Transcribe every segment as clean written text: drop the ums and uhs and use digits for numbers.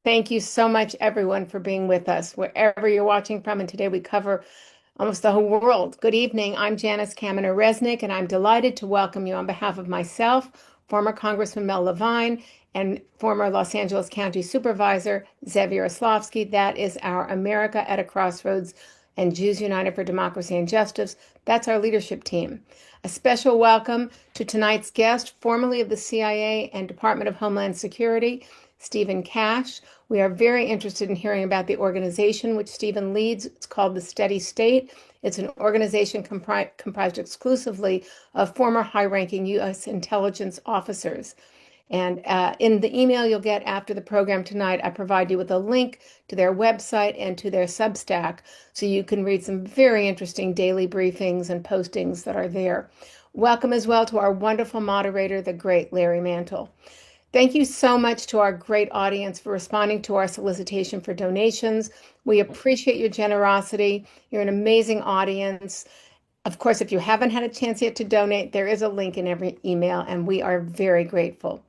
Thank you so much, everyone, for being with us, wherever you're watching from. And today we cover almost the whole world. Good evening. I'm Janice Kaminer-Resnick, and I'm delighted to welcome you on behalf of myself, former Congressman Mel Levine, and former Los Angeles County Supervisor Zev Yaroslavsky. That is our America at a Crossroads and Jews United for Democracy and Justice. That's our leadership team. A special welcome to tonight's guest, formerly of the CIA and Department of Homeland Security, Stephen Cash. We are very interested in hearing about the organization which Stephen leads. It's called the Steady State. It's an organization comprised exclusively of former high-ranking U.S. intelligence officers. And in the email you'll get after the program tonight, I provide you with a link to their website and to their Substack so you can read some very interesting daily briefings and postings that are there. Welcome as well to our wonderful moderator, the great Larry Mantle. Thank you so much to our great audience for responding to our solicitation for donations. We appreciate your generosity. You're an amazing audience. Of course, if you haven't had a chance yet to donate, there is a link in every email, and we are very grateful.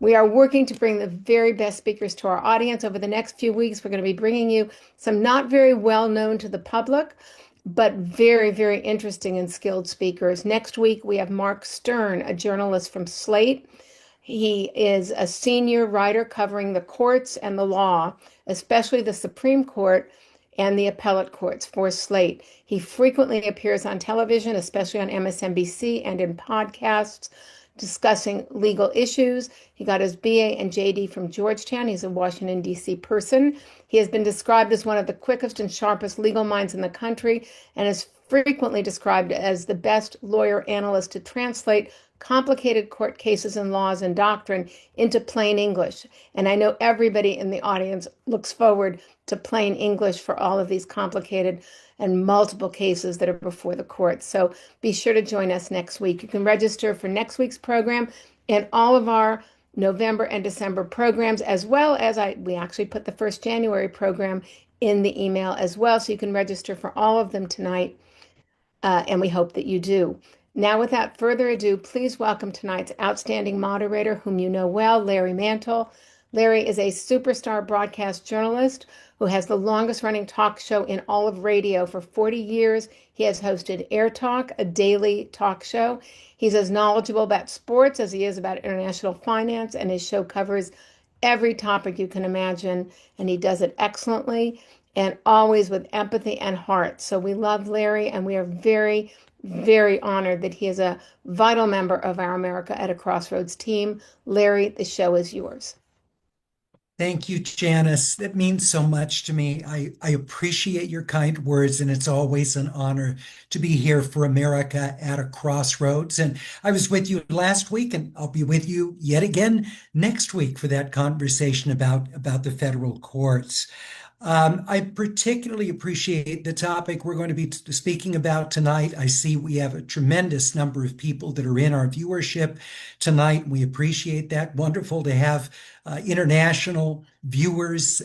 We are working to bring the very best speakers to our audience. Over the next few weeks, we're going to be bringing you some not very well known to the public, but very, very interesting and skilled speakers. Next week, we have Mark Stern, a journalist from Slate. He is a senior writer covering the courts and the law, especially the Supreme Court and the appellate courts for Slate. He frequently appears on television, especially on MSNBC, and in podcasts discussing legal issues. He got his BA and JD from Georgetown. He's a Washington, D.C. person. He has been described as one of the quickest and sharpest legal minds in the country and is frequently described as the best lawyer analyst to translate complicated court cases and laws and doctrine into plain English. And I know everybody in the audience looks forward to plain English for all of these complicated and multiple cases that are before the court. So be sure to join us next week. You can register for next week's program and all of our November and December programs, as well as we actually put the first January program in the email as well. So you can register for all of them tonight. And we hope that you do. Now, without further ado, please welcome tonight's outstanding moderator, whom you know well, Larry Mantle. Larry is a superstar broadcast journalist who has the longest running talk show in all of radio for 40 years. He has hosted Air Talk, a daily talk show. He's as knowledgeable about sports as he is about international finance, and his show covers every topic you can imagine, and he does it excellently and always with empathy and heart. So we love Larry, and we are very, very honored that he is a vital member of our America at a Crossroads team. Larry, the show is yours. Thank you, Janice. That means so much to me. I appreciate your kind words, and it's always an honor to be here for America at a Crossroads. And I was with you last week, and I'll be with you yet again next week for that conversation about the federal courts. I particularly appreciate the topic we're going to be speaking about tonight. I see we have a tremendous number of people that are in our viewership tonight. We appreciate that. Wonderful to have international viewers,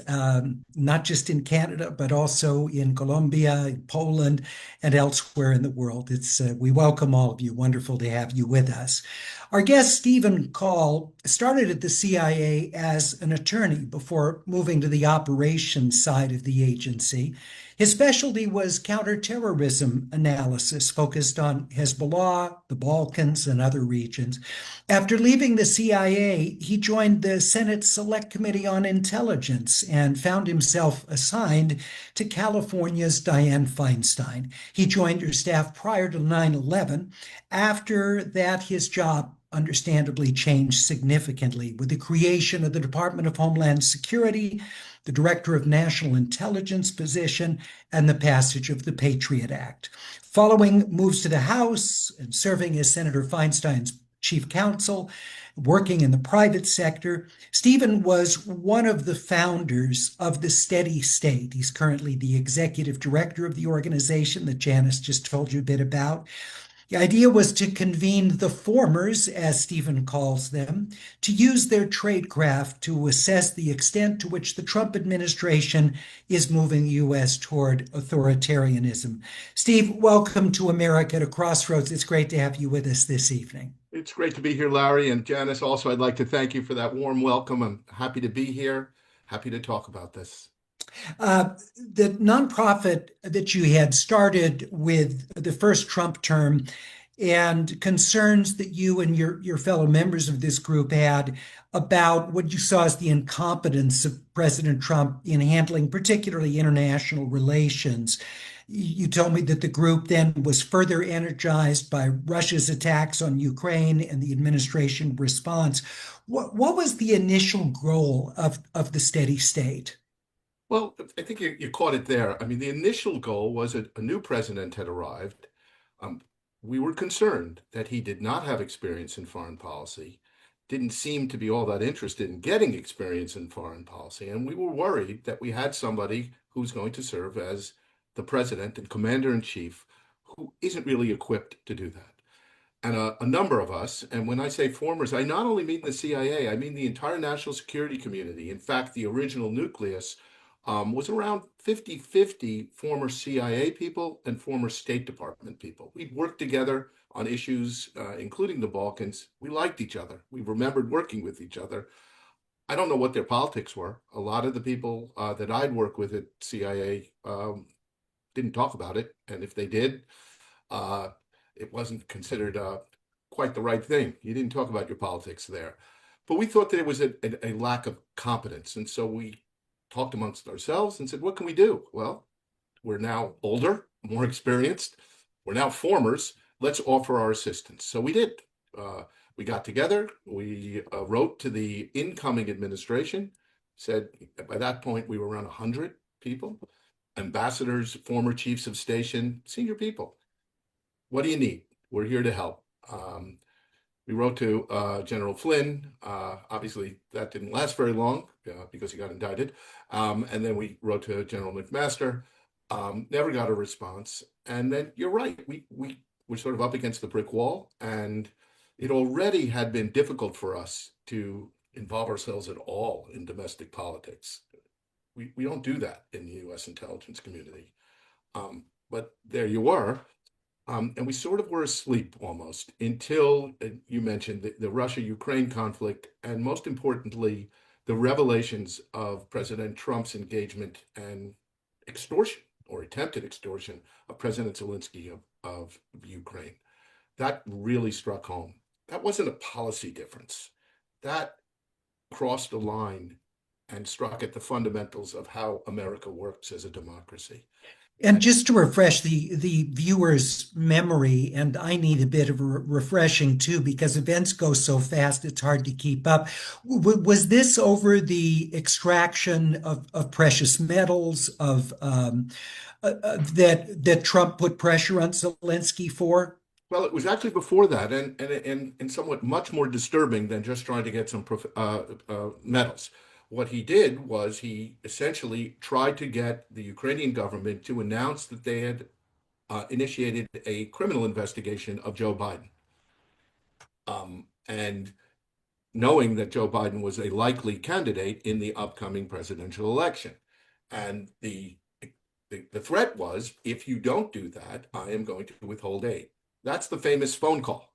not just in Canada, but also in Colombia, in Poland, and elsewhere in the world. We welcome all of you. Wonderful to have you with us. Our guest, Stephen Call, started at the CIA as an attorney before moving to the operations side of the agency. His specialty was counterterrorism analysis, focused on Hezbollah, the Balkans, and other regions. After leaving the CIA, he joined the Senate Select Committee on Intelligence and found himself assigned to California's Dianne Feinstein. He joined her staff prior to 9/11. After that, his job understandably changed significantly with the creation of the Department of Homeland Security, the Director of National Intelligence position, and the passage of the Patriot Act. Following moves to the House and serving as Senator Feinstein's chief counsel, working in the private sector, Stephen was one of the founders of the Steady State. He's currently the executive director of the organization that Janice just told you a bit about. The idea was to convene the formers, as Stephen calls them, to use their tradecraft to assess the extent to which the Trump administration is moving the U.S. toward authoritarianism. Steve, welcome to America at a Crossroads. It's great to have you with us this evening. It's great to be here, Larry. And Janice, also, I'd like to thank you for that warm welcome. I'm happy to be here. Happy to talk about this. The nonprofit that you had started with the first Trump term and concerns that you and your fellow members of this group had about what you saw as the incompetence of President Trump in handling particularly international relations. You told me that the group then was further energized by Russia's attacks on Ukraine and the administration response. What was the initial goal of the steady state? Well, I think you caught it there. I mean, the initial goal was a new president had arrived. Um, we were concerned that he did not have experience in foreign policy, didn't seem to be all that interested in getting experience in foreign policy, and we were worried that we had somebody who's going to serve as the president and commander in chief who isn't really equipped to do that. And a number of us, and when I say formers, I not only mean the CIA, I mean the entire national security community. In fact, the original nucleus was around 50-50 former CIA people and former State Department people. We worked together on issues, including the Balkans. We liked each other. We remembered working with each other. I don't know what their politics were. A lot of the people that I'd worked with at CIA didn't talk about it. And if they did, uh, it wasn't considered quite the right thing. You didn't talk about your politics there. But we thought that it was a lack of competence. And so we talked amongst ourselves and said, what can we do? Well, we're now older, more experienced. We're now formers. Let's offer our assistance. So we did. We got together. We wrote to the incoming administration, said by that point we were around 100 people, ambassadors, former chiefs of station, senior people. What do you need? We're here to help. We wrote to General Flynn. Obviously, that didn't last very long because he got indicted. And then we wrote to General McMaster. Never got a response. And then you're right. We were sort of up against the brick wall. And it already had been difficult for us to involve ourselves at all in domestic politics. We don't do that in the U.S. intelligence community. But there you were. And we sort of were asleep almost until you mentioned the Russia-Ukraine conflict, and most importantly, the revelations of President Trump's engagement and extortion or attempted extortion of President Zelensky of Ukraine. That really struck home. That wasn't a policy difference. That crossed a line and struck at the fundamentals of how America works as a democracy. And just to refresh the viewer's memory, and I need a bit of refreshing too, because events go so fast, it's hard to keep up. Was this over the extraction of precious metals that Trump put pressure on Zelensky for? Well, it was actually before that, and somewhat much more disturbing than just trying to get some medals. What he did was he essentially tried to get the Ukrainian government to announce that they had initiated a criminal investigation of Joe Biden. And knowing that Joe Biden was a likely candidate in the upcoming presidential election. And the threat was, if you don't do that, I am going to withhold aid. That's the famous phone call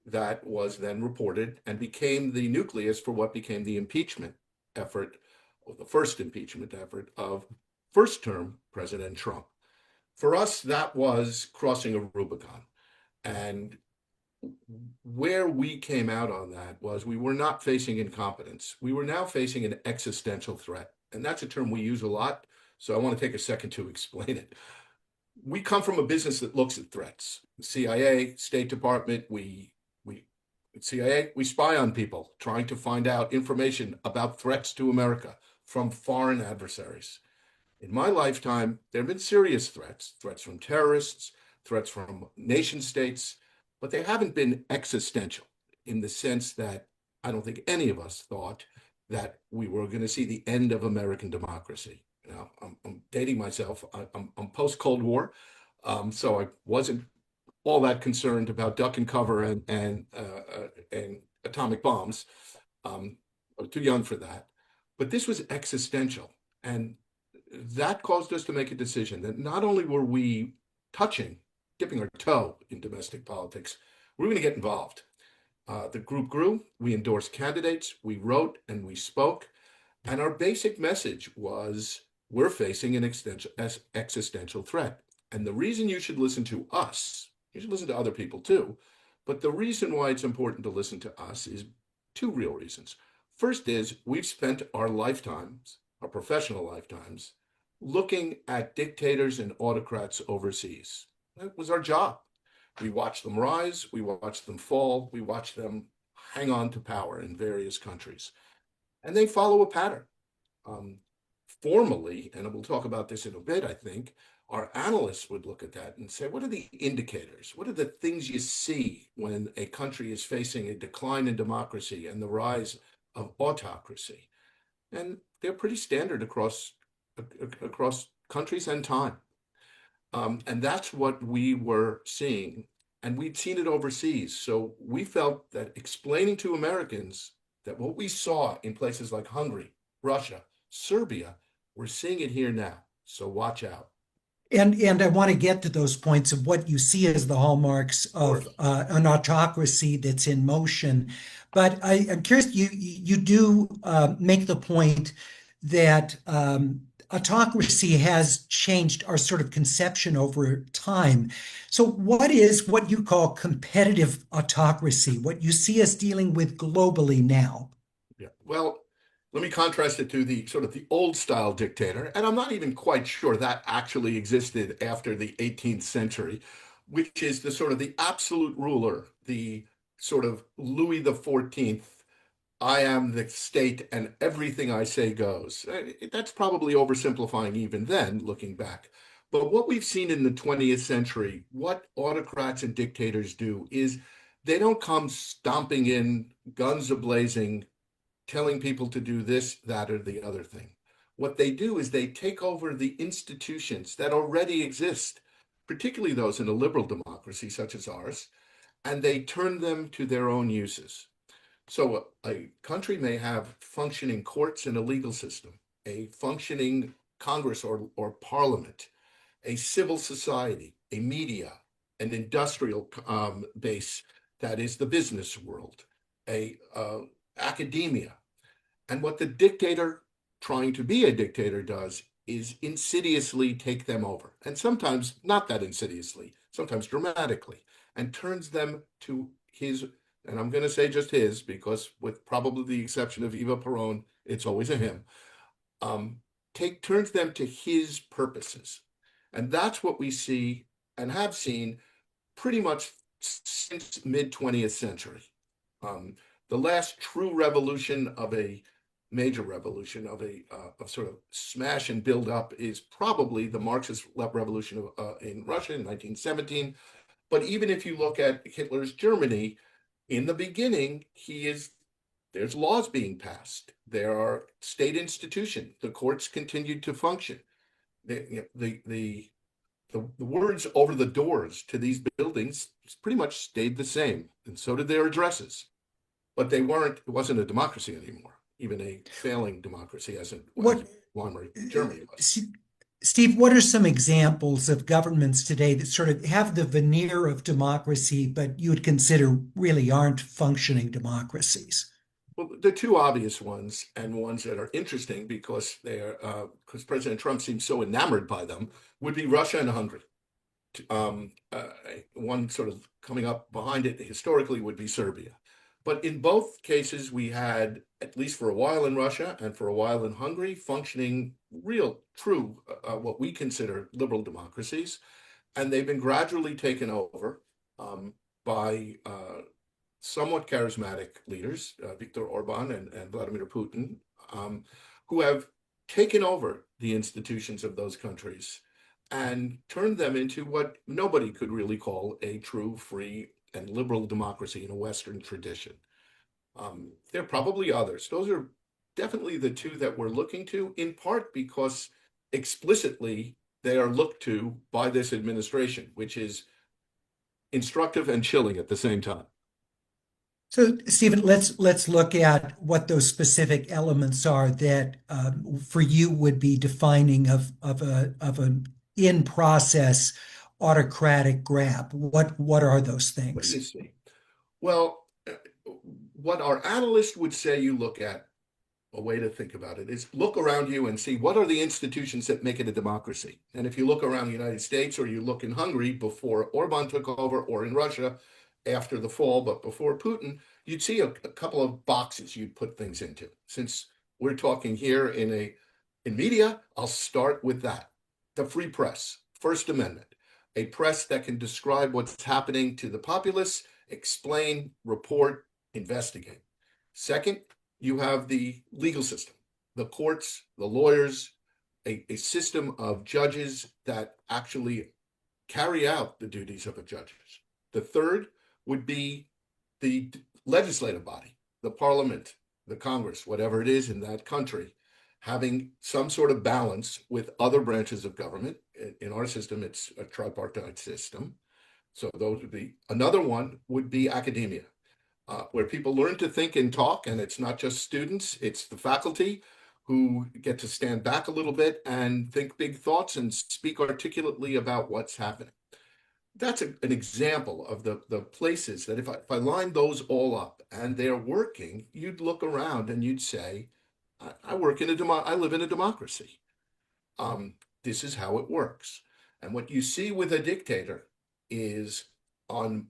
that was then reported and became the nucleus for what became the impeachment effort, or the first impeachment effort of first term President Trump. For us, that was crossing a Rubicon. And where we came out on that was we were not facing incompetence. We were now facing an existential threat. And that's a term we use a lot. So I want to take a second to explain it. We come from a business that looks at threats. CIA, State Department, CIA, we spy on people trying to find out information about threats to America from foreign adversaries. In my lifetime, there have been serious threats, threats from terrorists, threats from nation states, but they haven't been existential in the sense that I don't think any of us thought that we were going to see the end of American democracy. Now, I'm dating myself. I'm post-Cold War, so I wasn't all that concerned about duck and cover and atomic bombs. I was too young for that. But this was existential, and that caused us to make a decision that not only were we dipping our toe in domestic politics, we're going to get involved. The group grew. We endorsed candidates. We wrote and we spoke. And our basic message was we're facing an existential threat. And the reason you should listen to us, you should listen to other people too, but the reason why it's important to listen to us is two real reasons. First is we've spent our lifetimes, our professional lifetimes, looking at dictators and autocrats overseas. That was our job. We watched them rise, we watched them fall, we watched them hang on to power in various countries. And they follow a pattern. Um, Formally, and we'll talk about this in a bit, I think, our analysts would look at that and say, what are the indicators? What are the things you see when a country is facing a decline in democracy and the rise of autocracy? And they're pretty standard across countries and time. And that's what we were seeing. And we'd seen it overseas. So we felt that explaining to Americans that what we saw in places like Hungary, Russia, Serbia, we're seeing it here now. So watch out. And I want to get to those points of what you see as the hallmarks Of course. of an autocracy that's in motion. But I'm curious, you do make the point that autocracy has changed our sort of conception over time. So what is what you call competitive autocracy, what you see us dealing with globally now? Yeah. Well, let me contrast it to the sort of the old style dictator, and I'm not even quite sure that actually existed after the 18th century, which is the sort of the absolute ruler, the sort of Louis the 14th. I am the state and everything I say goes. That's probably oversimplifying even then, looking back. But what we've seen in the 20th century, what autocrats and dictators do is they don't come stomping in, guns a-blazing, telling people to do this, that, or the other thing. What they do is they take over the institutions that already exist, particularly those in a liberal democracy such as ours, and they turn them to their own uses. So a country may have functioning courts and a legal system, a functioning Congress or parliament, a civil society, a media, an industrial base that is the business world, a academia. And what the dictator trying to be a dictator does is insidiously take them over, and sometimes not that insidiously, sometimes dramatically, and turns them to his, and I'm going to say just his, because with probably the exception of Eva Peron, it's always a him, um, turns them to his purposes. And that's what we see and have seen pretty much since mid 20th century. Um, the last true revolution of a major revolution of sort of smash and build up is probably the Marxist revolution in Russia in 1917. But even if you look at Hitler's Germany, in the beginning, there's laws being passed. There are state institutions. The courts continued to function. The words over the doors to these buildings pretty much stayed the same, and so did their addresses. But it wasn't a democracy anymore, even a failing democracy as What Weimar Germany was. Steve, what are some examples of governments today that sort of have the veneer of democracy, but you would consider really aren't functioning democracies? Well, the two obvious ones and ones that are interesting because President Trump seems so enamored by them would be Russia and Hungary. Um, uh, One sort of coming up behind it historically would be Serbia. But in both cases, we had, at least for a while in Russia and for a while in Hungary, functioning real, true, what we consider liberal democracies. And they've been gradually taken over by somewhat charismatic leaders, Viktor Orban and Vladimir Putin, who have taken over the institutions of those countries and turned them into what nobody could really call a true, free, and liberal democracy in a Western tradition. There are probably others. Those are definitely the two that we're looking to, in part because explicitly they are looked to by this administration, which is instructive and chilling at the same time. So, Stephen, let's look at what those specific elements are that for you would be defining of an in process autocratic grab. What are those What do you things? see? Well, what our analysts would say you look at a way to think about it is look around you and see what are the institutions that make it a democracy. And if you look around the United States or you look in Hungary before Orban took over, or in Russia after the fall, but before Putin, you'd see a couple of boxes you'd put things into. Since we're talking here in media, I'll start with that. The free press, First Amendment, a press that can describe what's happening to the populace, explain, report, investigate. Second, you have the legal system, the courts, the lawyers, a system of judges that actually carry out the duties of a judge. The third would be the legislative body, the parliament, the Congress, whatever it is in that country, having some sort of balance with other branches of government. In our system, it's a tripartite system. So those would be, another one would be academia, where people learn to think and talk, and it's not just students, it's the faculty who get to stand back a little bit and think big thoughts and speak articulately about what's happening. That's an example of the places that if I line those all up and they're working, you'd look around and you'd say, I live in a democracy. This is how it works. And what you see with a dictator is on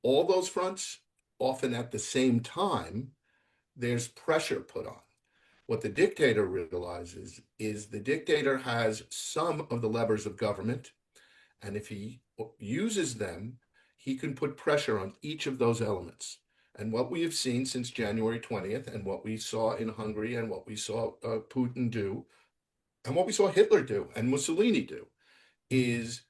all those fronts, often at the same time, there's pressure put on. What the dictator realizes is the dictator has some of the levers of government, and if he uses them, he can put pressure on each of those elements. And what we have seen since January 20th, and what we saw in Hungary, and what we saw Putin do, and what we saw Hitler do, and Mussolini do, is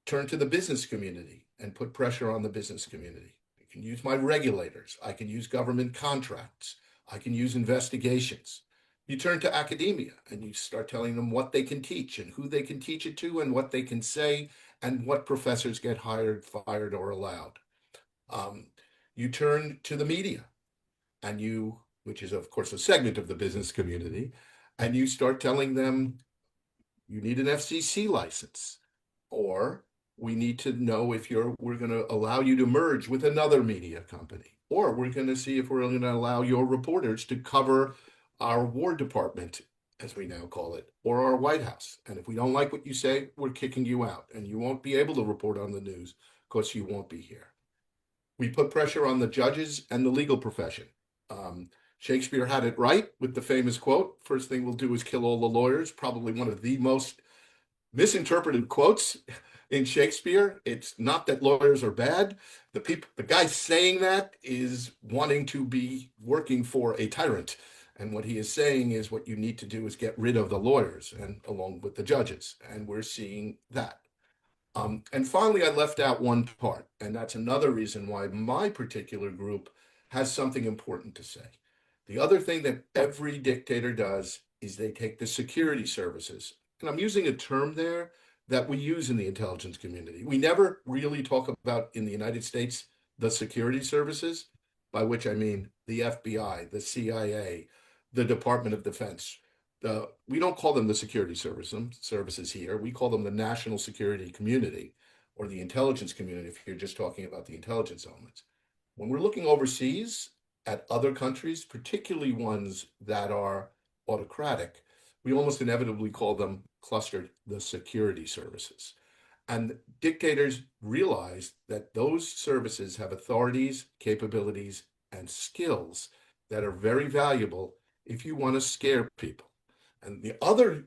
turn to the business community and put pressure on the business community. I can use my regulators. I can use government contracts. I can use investigations. You turn to academia and you start telling them what they can teach and who they can teach it to and what they can say and what professors get hired, fired, or allowed. You turn to the media and which is of course a segment of the business community, and you start telling them you need an FCC license, or we need to know if we're going to allow you to merge with another media company, or we're going to see if we're going to allow your reporters to cover our War Department, as we now call it, or our White House. And if we don't like what you say, we're kicking you out, and you won't be able to report on the news because you won't be here. We put pressure on the judges and the legal profession. Shakespeare had it right with the famous quote, "First thing we'll do is kill all the lawyers," probably one of the most misinterpreted quotes in Shakespeare. It's not that lawyers are bad. The guy saying that is wanting to be working for a tyrant. And what he is saying is what you need to do is get rid of the lawyers and along with the judges. And we're seeing that. And finally, I left out one part, and that's another reason why my particular group has something important to say. The other thing that every dictator does is they take the security services, and I'm using a term there that we use in the intelligence community. We never really talk about in the United States the security services, by which I mean the FBI, the CIA, the Department of Defense. We don't call them the security services here. We call them the national security community or the intelligence community if you're just talking about the intelligence elements. When we're looking overseas at other countries, particularly ones that are autocratic, we almost inevitably call them clustered the security services. And dictators realize that those services have authorities, capabilities, and skills that are very valuable if you want to scare people. And the other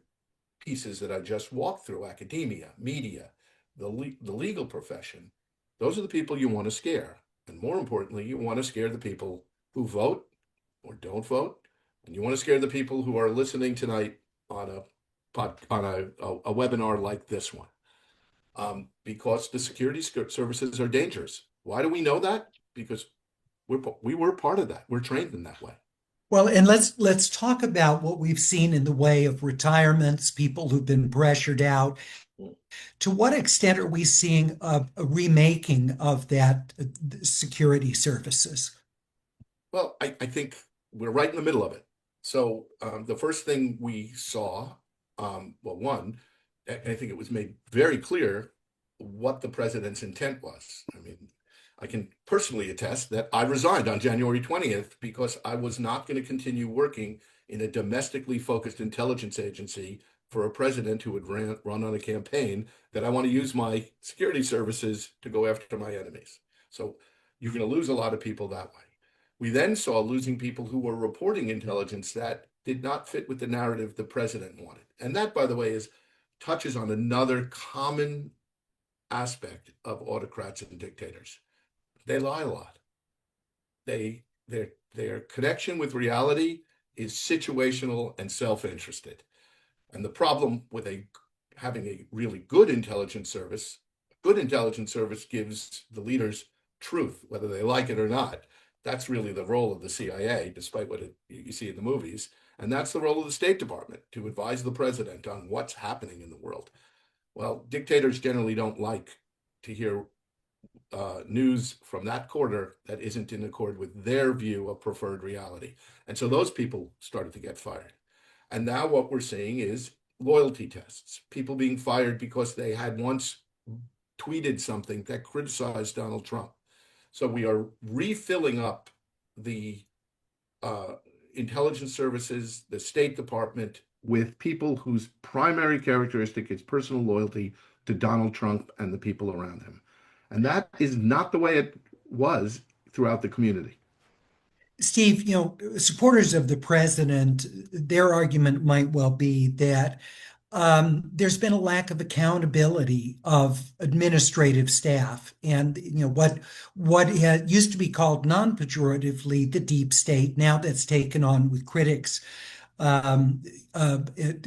pieces that I just walked through, academia, media, the legal profession, those are the people you want to scare. And more importantly, you want to scare the people who vote or don't vote. And you want to scare the people who are listening tonight on a webinar like this one. Because the security services are dangerous. Why do we know that? Because we were part of that. We're trained in that way. Well, and let's talk about what we've seen in the way of retirements, people who've been pressured out. To what extent are we seeing a remaking of that security services? Well, I think we're right in the middle of it. So the first thing we saw, one, I think it was made very clear what the president's intent was. I mean, I can personally attest that I resigned on January 20th because I was not going to continue working in a domestically focused intelligence agency for a president who would run on a campaign that I want to use my security services to go after my enemies. So you're going to lose a lot of people that way. We then saw losing people who were reporting intelligence that did not fit with the narrative the president wanted. And that, by the way, touches on another common aspect of autocrats and dictators. They lie a lot. Their connection with reality is situational and self-interested. And the problem with having a really good intelligence service gives the leaders truth, whether they like it or not. That's really the role of the CIA, despite what you see in the movies. And that's the role of the State Department, to advise the president on what's happening in the world. Well, dictators generally don't like to hear news from that quarter that isn't in accord with their view of preferred reality. And so those people started to get fired. And now what we're seeing is loyalty tests, people being fired because they had once tweeted something that criticized Donald Trump. So we are refilling up the intelligence services, the State Department, with people whose primary characteristic is personal loyalty to Donald Trump and the people around him. And that is not the way it was throughout the community. Steve, supporters of the president, their argument might well be that there's been a lack of accountability of administrative staff, and what used to be called non-pejoratively the deep state, now that's taken on with critics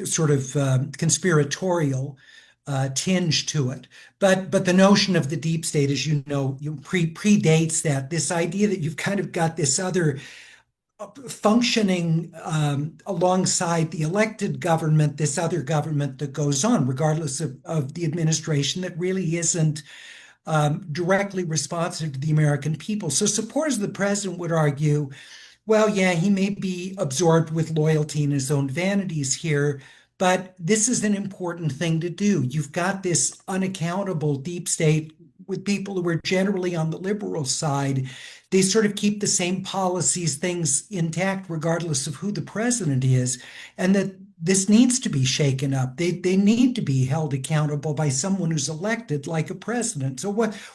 sort of conspiratorial tinge to it. But the notion of the deep state, as predates that. This idea that you've kind of got this other functioning alongside the elected government, this other government that goes on, regardless of the administration, that really isn't directly responsive to the American people. So supporters of the president would argue, well, yeah, he may be absorbed with loyalty and his own vanities here, but this is an important thing to do. You've got this unaccountable deep state with people who are generally on the liberal side. They sort of keep the same policies, things intact, regardless of who the president is, and that this needs to be shaken up. They need to be held accountable by someone who's elected, like a president. So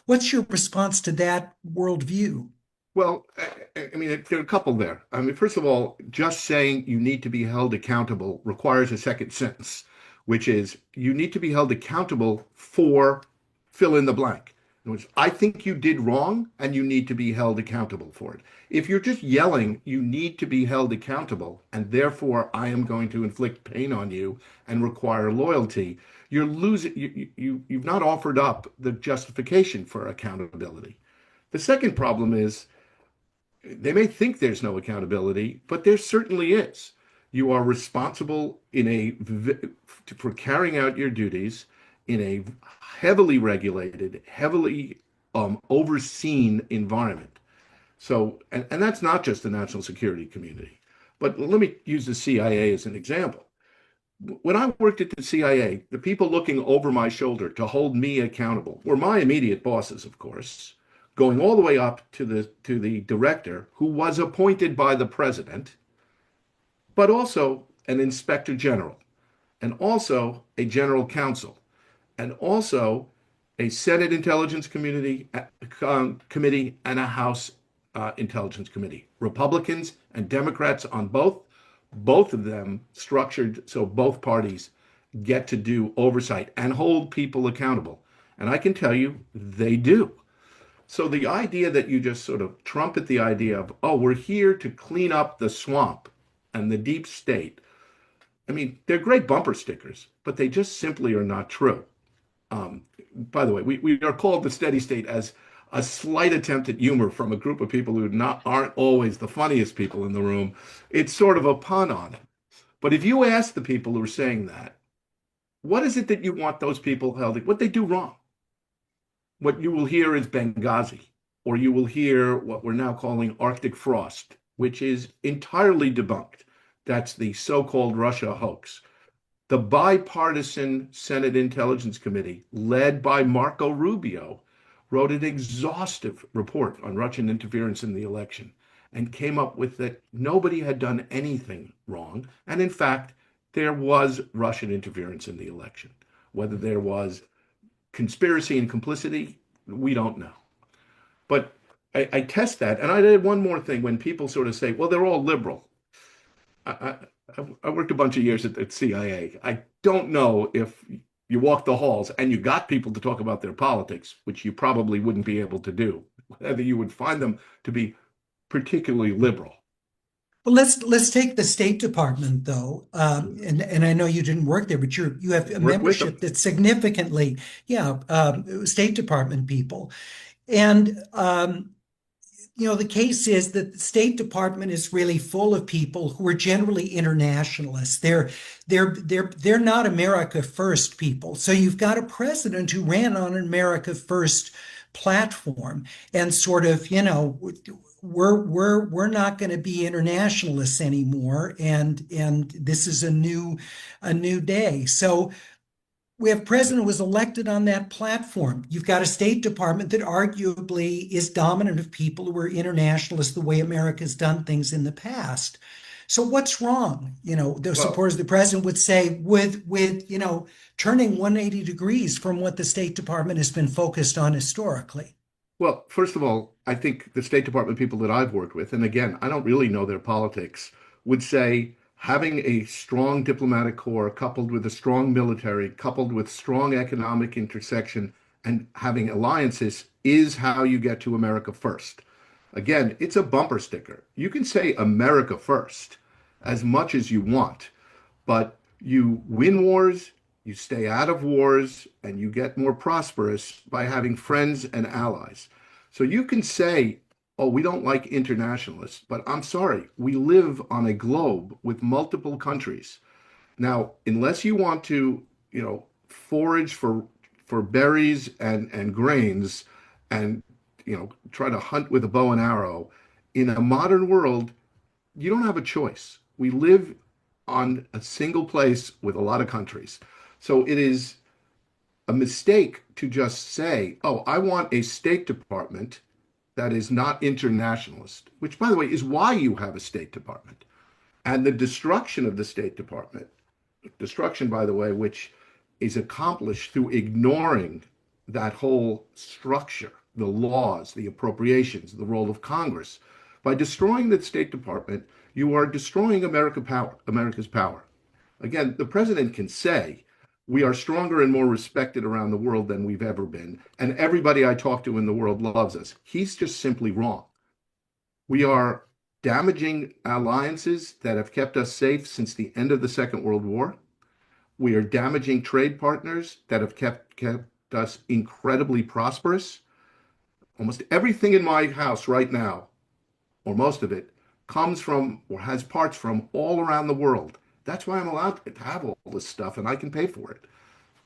what's your response to that worldview? Well, I mean, there are a couple there. I mean, first of all, just saying you need to be held accountable requires a second sentence, which is you need to be held accountable for fill in the blank. In other words, I think you did wrong and you need to be held accountable for it. If you're just yelling, you need to be held accountable, and therefore I am going to inflict pain on you and require loyalty, you're losing, you've not offered up the justification for accountability. The second problem is, they may think there's no accountability, but there certainly is. You are responsible for carrying out your duties in a heavily regulated, heavily overseen environment. So, and that's not just the national security community. But let me use the CIA as an example. When I worked at the CIA, the people looking over my shoulder to hold me accountable were my immediate bosses, of course, going all the way up to the director, who was appointed by the president, but also an inspector general, and also a general counsel, and also a Senate Intelligence Committee and a House Intelligence Committee. Republicans and Democrats on both of them structured so both parties get to do oversight and hold people accountable. And I can tell you, they do. So the idea that you just sort of trumpet the idea of, oh, we're here to clean up the swamp and the deep state. I mean, they're great bumper stickers, but they just simply are not true. By the way, we are called the steady state as a slight attempt at humor from a group of people who aren't always the funniest people in the room. It's sort of a pun on it. But if you ask the people who are saying that, what is it that you want those people held? What they do wrong? What you will hear is Benghazi, or you will hear what we're now calling Arctic frost, which is entirely debunked. That's the so-called Russia hoax. The bipartisan Senate Intelligence Committee, led by Marco Rubio, wrote an exhaustive report on Russian interference in the election. and came up with that nobody had done anything wrong. And in fact, there was Russian interference in the election. Whether there was conspiracy and complicity, we don't know. But I test that. And I did one more thing when people sort of say, well, they're all liberal. I, I worked a bunch of years at CIA. I don't know if you walk the halls and you got people to talk about their politics, which you probably wouldn't be able to do, whether you would find them to be particularly liberal. Well, let's take the State Department though, and I know you didn't work there, but you have a Work with them. membership that's significantly, yeah, State Department people, and the case is that the State Department is really full of people who are generally internationalists. They're not America First people. So you've got a president who ran on an America First platform and sort of, we're not going to be internationalists anymore, and this is a new day. So we have a president who was elected on that platform. You've got a State Department that arguably is dominant of people who are internationalists the way America's done things in the past. So what's wrong? Well, Suppose the president would say with turning 180 degrees from what the State Department has been focused on historically. Well, first of all, I think the State Department people that I've worked with, and again, I don't really know their politics, would say having a strong diplomatic corps coupled with a strong military, coupled with strong economic intersection, and having alliances is how you get to America first. Again, it's a bumper sticker. You can say America first as much as you want, but you win wars, you stay out of wars, and you get more prosperous by having friends and allies. So you can say, oh, we don't like internationalists, but I'm sorry, we live on a globe with multiple countries. Now, unless you want to, forage for berries and grains and try to hunt with a bow and arrow, in a modern world, you don't have a choice. We live on a single place with a lot of countries. So it is a mistake to just say, oh, I want a State Department that is not internationalist, which, by the way, is why you have a State Department. And the destruction of the State Department, destruction, by the way, which is accomplished through ignoring that whole structure, the laws, the appropriations, the role of Congress. By destroying the State Department, you are destroying America's power. Again, the president can say, we are stronger and more respected around the world than we've ever been, and everybody I talk to in the world loves us. He's just simply wrong. We are damaging alliances that have kept us safe since the end of the Second World War. We are damaging trade partners that have kept us incredibly prosperous. Almost everything in my house right now, or most of it, comes from or has parts from all around the world. That's why I'm allowed to have all this stuff and I can pay for it.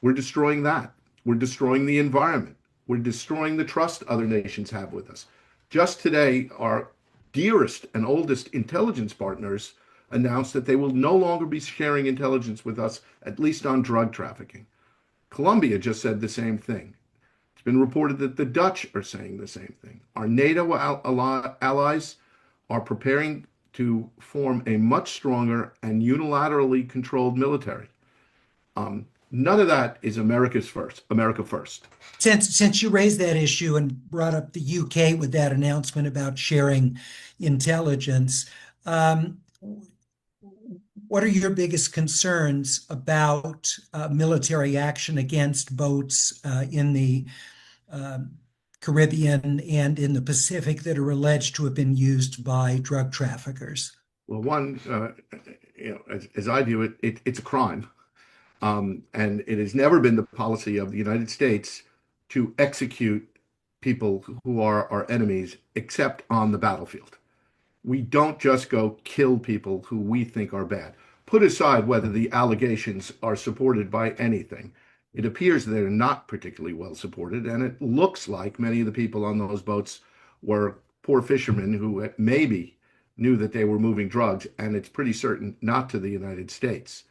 We're destroying that. We're destroying the environment. We're destroying the trust other nations have with us. Just today, our dearest and oldest intelligence partners announced that they will no longer be sharing intelligence with us, at least on drug trafficking. Colombia just said the same thing. It's been reported that the Dutch are saying the same thing. Our NATO allies are preparing to form a much stronger and unilaterally controlled military. None of that is America first. Since you raised that issue and brought up the UK with that announcement about sharing intelligence, what are your biggest concerns about military action against boats in the Caribbean and in the Pacific that are alleged to have been used by drug traffickers? Well, one, as I view it, it's a crime. And it has never been the policy of the United States to execute people who are our enemies, except on the battlefield. We don't just go kill people who we think are bad. Put aside whether the allegations are supported by anything. It appears they're not particularly well supported, and it looks like many of the people on those boats were poor fishermen who maybe knew that they were moving drugs, and it's pretty certain not to the United States.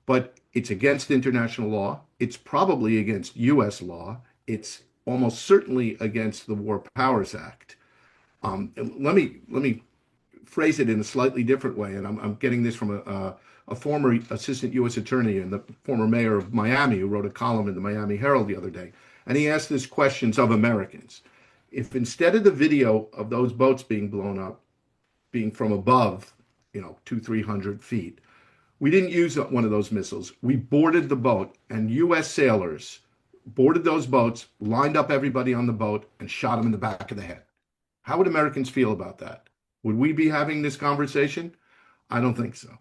But it's against international law. It's probably against U.S. law. It's almost certainly against the War Powers Act. Let me phrase it in a slightly different way, and I'm getting this from a former assistant U.S. attorney and the former mayor of Miami who wrote a column in the Miami Herald the other day. And he asked this questions of Americans. If instead of the video of those boats being blown up, being from above, 300 feet, we didn't use one of those missiles. We boarded the boat, and U.S. sailors boarded those boats, lined up everybody on the boat, and shot them in the back of the head. How would Americans feel about that? Would we be having this conversation? I don't think so.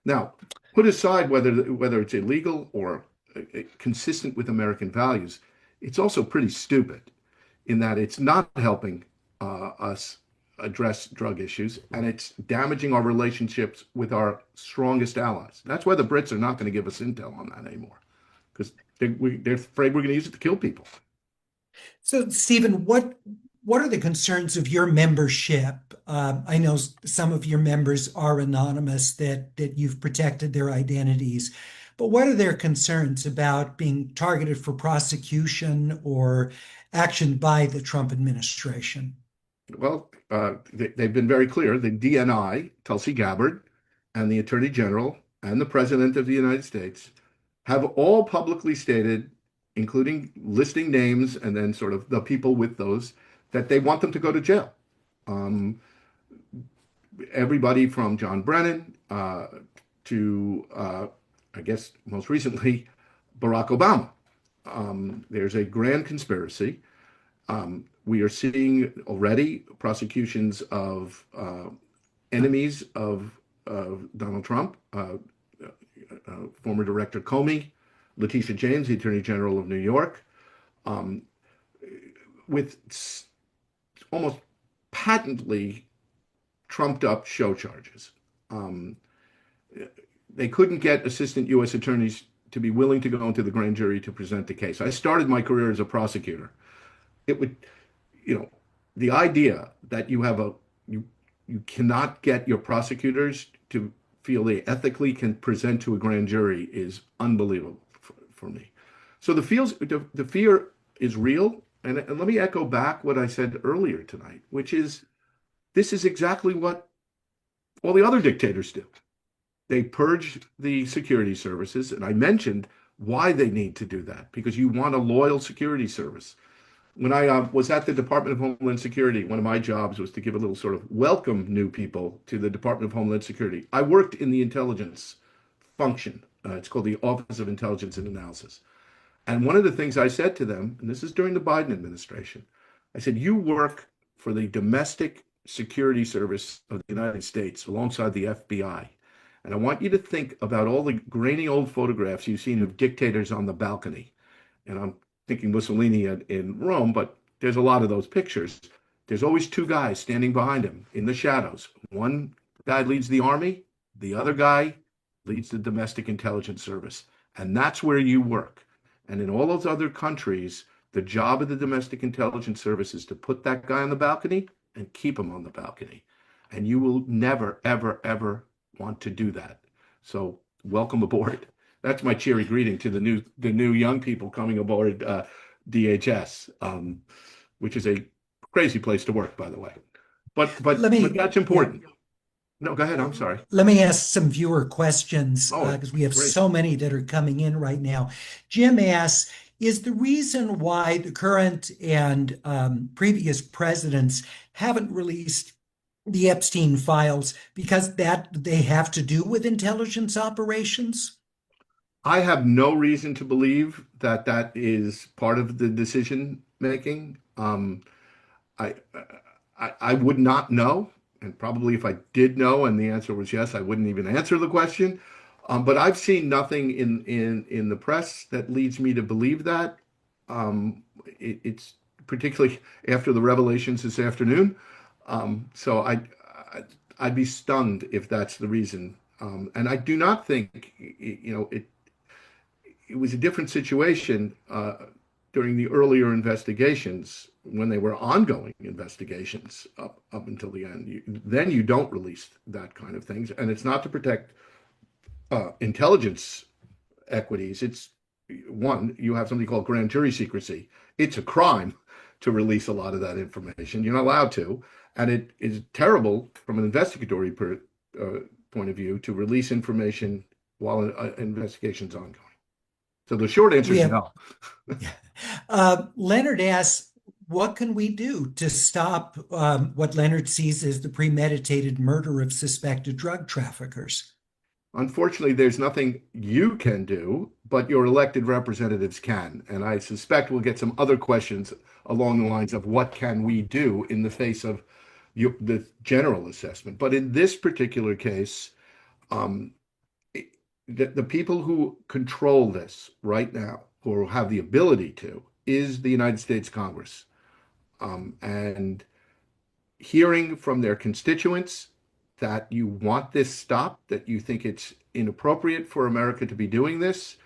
Now, put aside whether it's illegal or consistent with American values, it's also pretty stupid in that it's not helping us address drug issues, and it's damaging our relationships with our strongest allies. That's why the Brits are not going to give us intel on that anymore, because they're afraid we're going to use it to kill people. So, Stephen, what are the concerns of your membership? I know some of your members are anonymous, that you've protected their identities, but what are their concerns about being targeted for prosecution or action by the Trump administration? Well, they've been very clear. The DNI, Tulsi Gabbard, and the Attorney General and the President of the United States have all publicly stated, including listing names and then sort of the people with those, that they want them to go to jail. Everybody from John Brennan to, I guess, most recently, Barack Obama. There's a grand conspiracy. We are seeing already prosecutions of enemies of Donald Trump, former Director Comey, Letitia James, the Attorney General of New York, with almost patently trumped up show charges. They couldn't get assistant U.S. attorneys to be willing to go into the grand jury to present the case. I started my career as a prosecutor. It would, the idea that you cannot get your prosecutors to feel they ethically can present to a grand jury is unbelievable for me. So the fear is real. And let me echo back what I said earlier tonight, which is this is exactly what all the other dictators do. They purge the security services. And I mentioned why they need to do that, because you want a loyal security service. When I was at the Department of Homeland Security, one of my jobs was to give a little sort of welcome new people to the Department of Homeland Security. I worked in the intelligence function. It's called the Office of Intelligence and Analysis. And one of the things I said to them, and this is during the Biden administration, I said, you work for the domestic security service of the United States alongside the FBI. And I want you to think about all the grainy old photographs you've seen of dictators on the balcony. And I'm thinking Mussolini in Rome, but there's a lot of those pictures. There's always two guys standing behind him in the shadows. One guy leads the army, the other guy leads the domestic intelligence service. And that's where you work. And in all those other countries, the job of the domestic intelligence service is to put that guy on the balcony and keep him on the balcony. And you will never, ever, ever want to do that. So welcome aboard. That's my cheery greeting to the new young people coming aboard DHS, which is a crazy place to work, by the way. But that's important. Yeah. No, go ahead. I'm sorry. Let me ask some viewer questions because we have great. So many that are coming in right now. Jim asks, is the reason why the current and previous presidents haven't released the Epstein files because that they have to do with intelligence operations? I have no reason to believe that that is part of the decision making. I would not know, and probably if I did know and the answer was yes, I wouldn't even answer the question. But I've seen nothing in the press that leads me to believe that. It's particularly after the revelations this afternoon. So I'd be stunned if that's the reason. And I do not think, it was a different situation during the earlier investigations when they were ongoing investigations up until the end. Then you don't release that kind of things. And it's not to protect intelligence equities. It's one, you have something called grand jury secrecy. It's a crime to release a lot of that information. You're not allowed to, and it is terrible from an investigatory point of view to release information while an investigation's ongoing. So the short answer We is have no. Leonard asks, what can we do to stop what Leonard sees as the premeditated murder of suspected drug traffickers? Unfortunately, there's nothing you can do, but your elected representatives can. And I suspect we'll get some other questions along the lines of what can we do in the face of the general assessment. But in this particular case, um, the people who control this right now, or have the ability to, is the United States Congress. And hearing from their constituents that you want this stopped, that you think it's inappropriate for America to be doing this,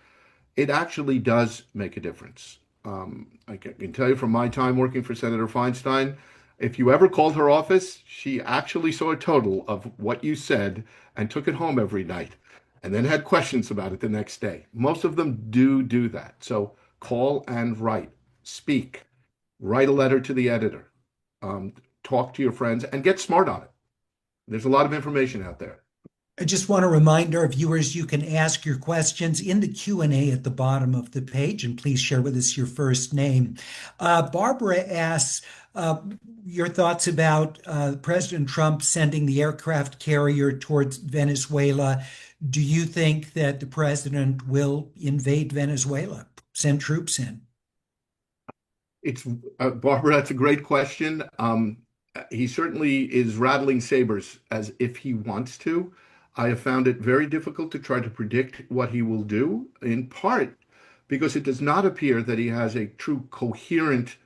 it actually does make a difference. I can tell you from my time working for Senator Feinstein, if you ever called her office, she actually saw a total of what you said and took it home every night and then had questions about it the next day. Most of them do that. So call and write, speak, write a letter to the editor, um, talk to your friends, and get smart on it. There's a lot of information out there. I just want to remind our viewers you can ask your questions in the Q&A at the bottom of the page, and please share with us your first name. Barbara asks your thoughts about President Trump sending the aircraft carrier towards Venezuela. Do you think that the president will invade Venezuela, send troops in? It's Barbara, that's a great question. He certainly is rattling sabers as if he wants to. I have found it very difficult to try to predict what he will do, in part because it does not appear that he has a true coherent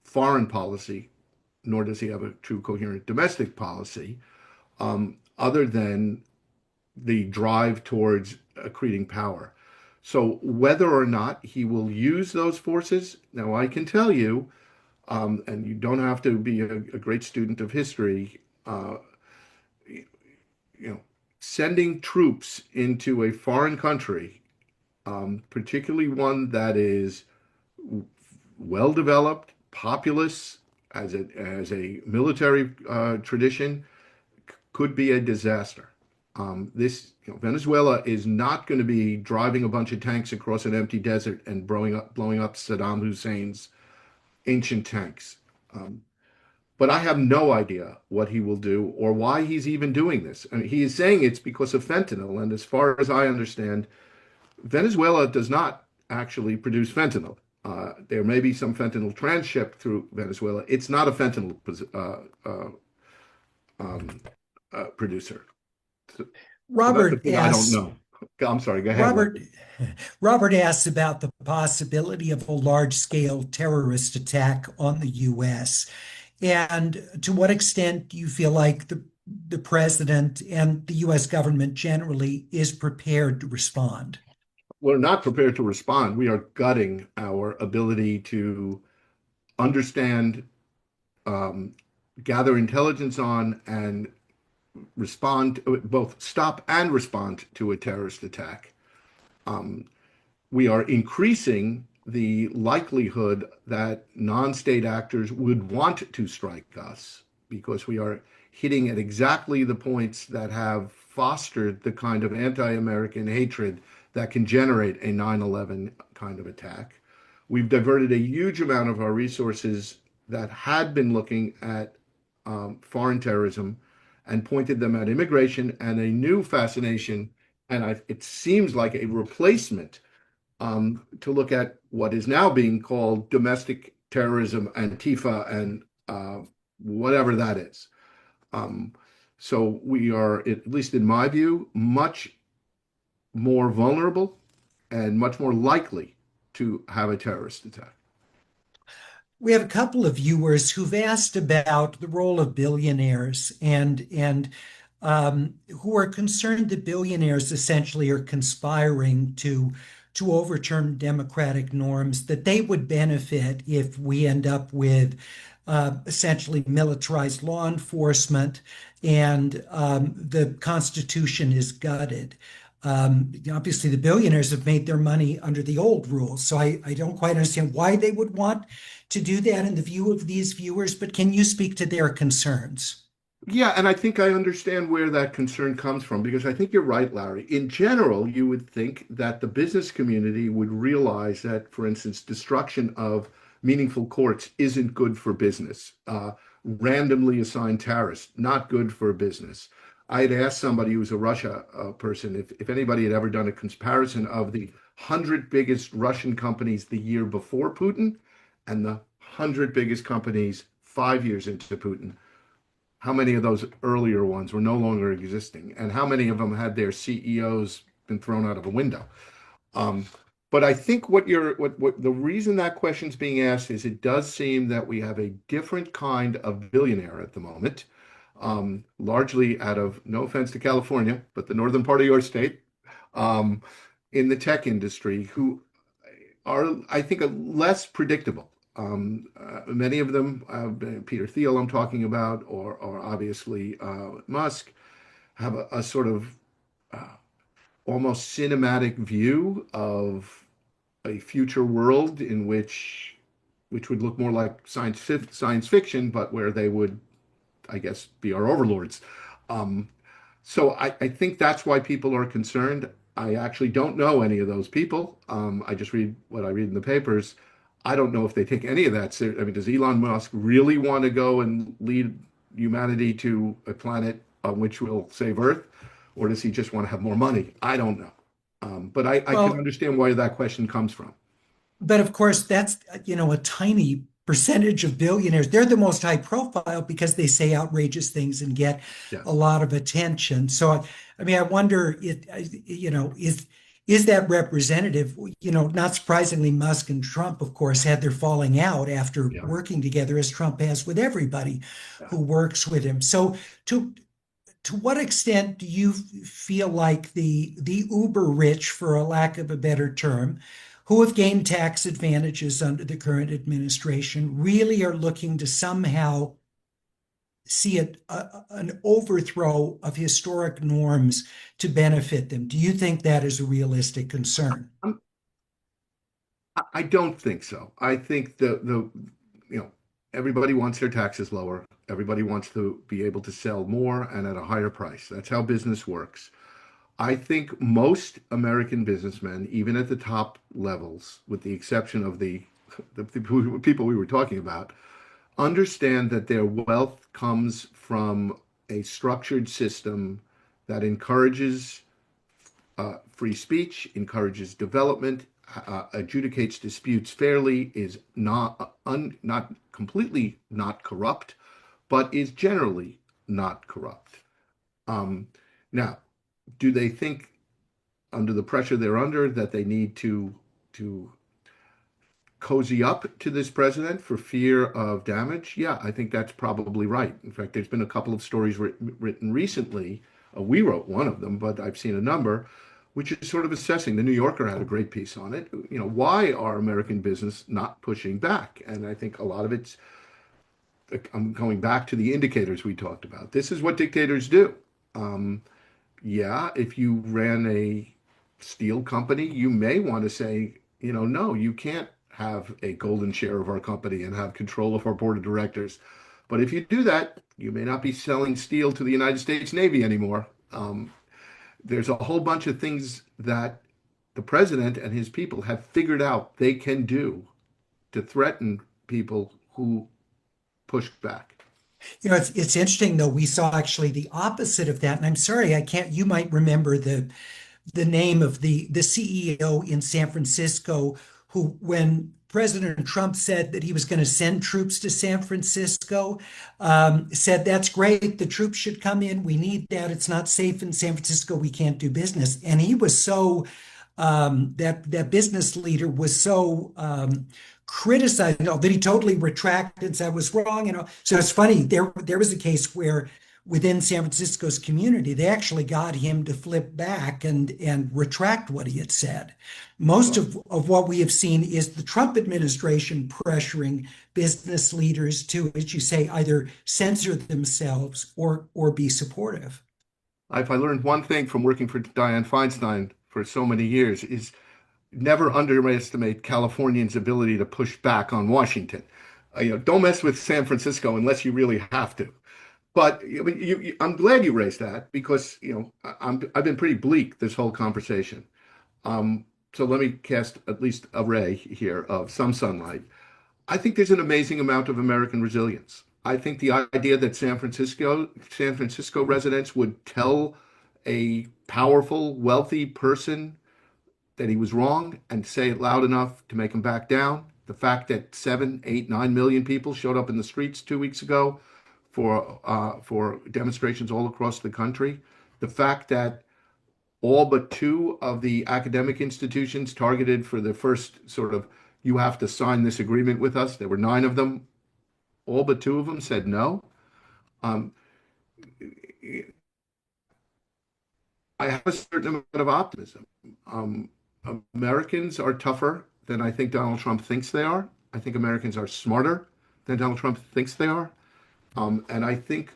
foreign policy, nor does he have a true coherent domestic policy, other than the drive towards accreting power. So whether or not he will use those forces, now I can tell you, and you don't have to be a great student of history, you know, sending troops into a foreign country, particularly one that is well developed, populous, as a military tradition, could be a disaster. Venezuela is not going to be driving a bunch of tanks across an empty desert and blowing up Saddam Hussein's ancient tanks. But I have no idea what he will do or why he's even doing this. I mean, he is saying it's because of fentanyl, and as far as I understand, Venezuela does not actually produce fentanyl. There may be some fentanyl transshipped through Venezuela. It's not a fentanyl producer. So that's the Robert thing I don't asks, know. I'm sorry, go ahead. Robert, Robert asks about the possibility of a large-scale terrorist attack on the U.S. And to what extent do you feel like the president and the U.S. government generally is prepared to respond? We're not prepared to respond. We are gutting our ability to understand, um, gather intelligence on, and respond, both stop and respond to a terrorist attack. Um, we are increasing the likelihood that non-state actors would want to strike us because we are hitting at exactly the points that have fostered the kind of anti-American hatred that can generate a 9/11 kind of attack. We've diverted a huge amount of our resources that had been looking at foreign terrorism and pointed them at immigration and a new fascination, and it seems like a replacement to look at what is now being called domestic terrorism, Antifa, and whatever that is. Um, so we are, at least in my view, much more vulnerable and much more likely to have a terrorist attack. We have a couple of viewers who've asked about the role of billionaires and who are concerned that billionaires essentially are conspiring to overturn democratic norms, that they would benefit if we end up with essentially militarized law enforcement and the Constitution is gutted. Obviously, the billionaires have made their money under the old rules. So I don't quite understand why they would want to do that in the view of these viewers, but can you speak to their concerns? Yeah, and I think I understand where that concern comes from because I think you're right, Larry. In general, you would think that the business community would realize that, for instance, destruction of meaningful courts isn't good for business. Randomly assigned tariffs, not good for business. I had asked somebody who's a Russia person if anybody had ever done a comparison of the 100 biggest Russian companies the year before Putin and the 100 biggest companies 5 years into Putin, how many of those earlier ones were no longer existing, and how many of them had their CEOs been thrown out of a window. Um, but I think what the reason that question's being asked is it does seem that we have a different kind of billionaire at the moment, largely out of, no offense to California, but the northern part of your state, um, in the tech industry, who are, I think, less predictable. Many of them, Peter Thiel, I'm talking about, or obviously Musk, have a sort of uh, almost cinematic view of a future world in which would look more like science fiction, but where they would, I guess, be our overlords. Um, so I think that's why people are concerned. I actually don't know any of those people. I just read what I read in the papers. I don't know if they take any of that seriously. I mean, does Elon Musk really want to go and lead humanity to a planet on which will save Earth? Or does he just want to have more money? I don't know. But I can Well, understand where that question comes from. but of course, that's, a tiny percentage of billionaires. They're the most high profile because they say outrageous things and get Yeah. a lot of attention. So, I mean, I wonder, is that representative? Not surprisingly, Musk and Trump, of course, had their falling out after Yeah. working together, as Trump has with everybody Yeah. who works with him. So, to what extent do you feel like the uber rich, for a lack of a better term, who have gained tax advantages under the current administration, really are looking to somehow see an overthrow of historic norms to benefit them? Do you think that is a realistic concern? I'm, I don't think so. I think you know everybody wants their taxes lower. Everybody wants to be able to sell more and at a higher price. That's how business works. I think most American businessmen, even at the top levels, with the exception of the people we were talking about, understand that their wealth comes from a structured system that encourages free speech, encourages development, adjudicates disputes fairly, is not completely not corrupt, but is generally not corrupt. Um, Now, do they think under the pressure they're under that they need to cozy up to this president for fear of damage? Yeah, I think that's probably right. In fact, there's been a couple of stories written recently. We wrote one of them, but I've seen a number, which is sort of assessing. The New Yorker had a great piece on it. Why are American business not pushing back? And I think a lot of it's, I'm going back to the indicators we talked about. This is what dictators do. Um, yeah, if you ran a steel company, you may want to say, no, you can't have a golden share of our company and have control of our board of directors. But if you do that, you may not be selling steel to the United States Navy anymore. There's a whole bunch of things that the president and his people have figured out they can do to threaten people who push back. It's interesting though. We saw actually the opposite of that, and I'm sorry, I can't. You might remember the name of the CEO in San Francisco who, when President Trump said that he was going to send troops to San Francisco, said, "That's great. The troops should come in. We need that. It's not safe in San Francisco. We can't do business." And he was so, that business leader was so criticized, that he totally retracted and said I was wrong. So it's funny. There was a case where within San Francisco's community, they actually got him to flip back and retract what he had said. Most of what we have seen is the Trump administration pressuring business leaders to, as you say, either censor themselves or be supportive. If I learned one thing from working for Dianne Feinstein for so many years is never underestimate Californians' ability to push back on Washington. Don't mess with San Francisco unless you really have to. But I mean, I'm glad you raised that because I've been pretty bleak this whole conversation. So let me cast at least a ray here of some sunlight. I think there's an amazing amount of American resilience. I think the idea that San Francisco residents would tell a powerful, wealthy person that he was wrong and say it loud enough to make him back down. The fact that 7, 8, 9 million people showed up in the streets 2 weeks ago for demonstrations all across the country. The fact that all but two of the academic institutions targeted for the first sort of you have to sign this agreement with us. There were 9 of them. All but two of them said no. Um, I have a certain amount of optimism. Um, Americans are tougher than I think Donald Trump thinks they are. I think Americans are smarter than Donald Trump thinks they are. And I think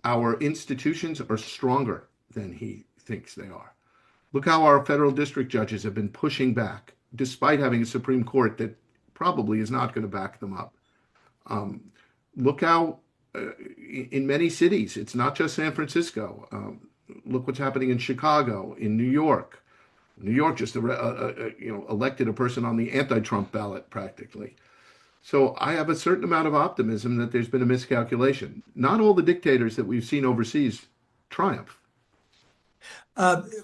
our institutions are stronger than he thinks they are. Look how our federal district judges have been pushing back, despite having a Supreme Court that probably is not going to back them up. Um, Look how, in many cities, it's not just San Francisco. Look what's happening in Chicago, in New York. New York just elected a person on the anti-Trump ballot practically. So I have a certain amount of optimism that there's been a miscalculation. Not all the dictators that we've seen overseas triumph.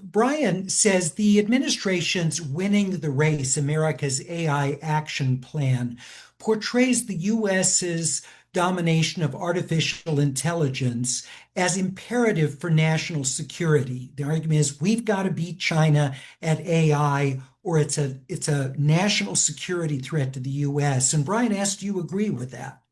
Brian says the administration's Winning the Race, America's AI Action Plan, portrays the U.S.'s domination of artificial intelligence as imperative for national security. The argument is we've got to beat China at AI, or it's a national security threat to the U.S. And Brian asked, do you agree with that?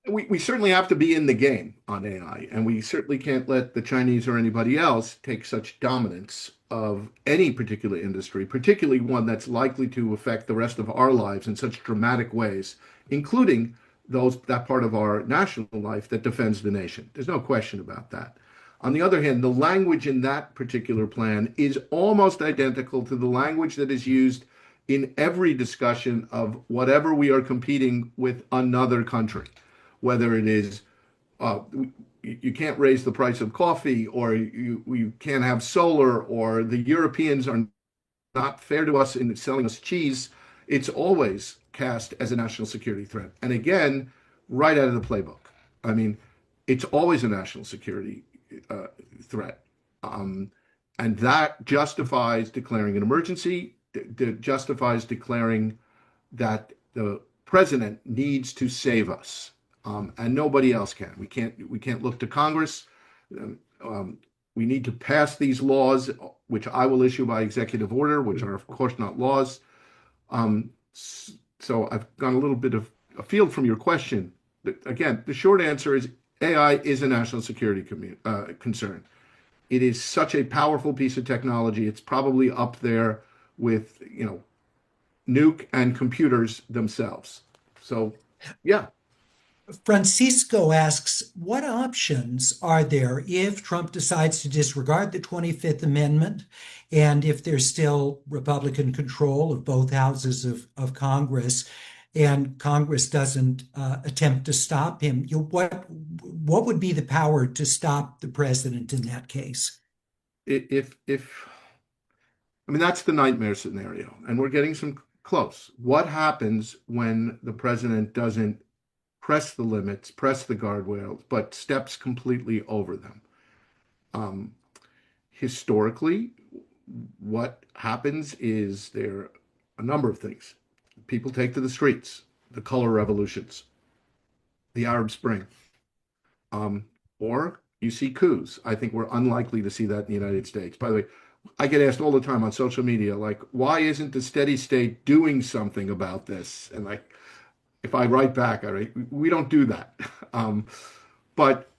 We certainly have to be in the game on AI, and we certainly can't let the Chinese or anybody else take such dominance of any particular industry, particularly one that's likely to affect the rest of our lives in such dramatic ways, including that part of our national life that defends the nation. There's no question about that. On the other hand, the language in that particular plan is almost identical to the language that is used in every discussion of whatever we are competing with another country, whether it is you can't raise the price of coffee, or you can't have solar, or the Europeans are not fair to us in selling us cheese. It's always cast as a national security threat. And again, right out of the playbook. I mean, it's always a national security threat. And that justifies declaring an emergency, justifies declaring that the president needs to save us, and nobody else can. We can't look to Congress. Um, we need to pass these laws, which I will issue by executive order, which are of course not laws. Um, so I've gone a little bit of afield from your question. But again, the short answer is AI is a national security concern. It is such a powerful piece of technology. It's probably up there with, nuke and computers themselves. So, yeah. Francisco asks, what options are there if Trump decides to disregard the 25th Amendment and if there's still Republican control of both houses of Congress and Congress doesn't attempt to stop him? What would be the power to stop the president in that case? If I mean, that's the nightmare scenario, and we're getting some close. What happens when the president doesn't press the limits, press the guardrails, but steps completely over them? Um, Historically, what happens is there are a number of things. People take to the streets, the color revolutions, the Arab Spring, um, or you see coups. I think we're unlikely to see that in the United States. By the way, I get asked all the time on social media, like, why isn't the steady state doing something about this? And like, if I write back, I write, we don't do that. Um, but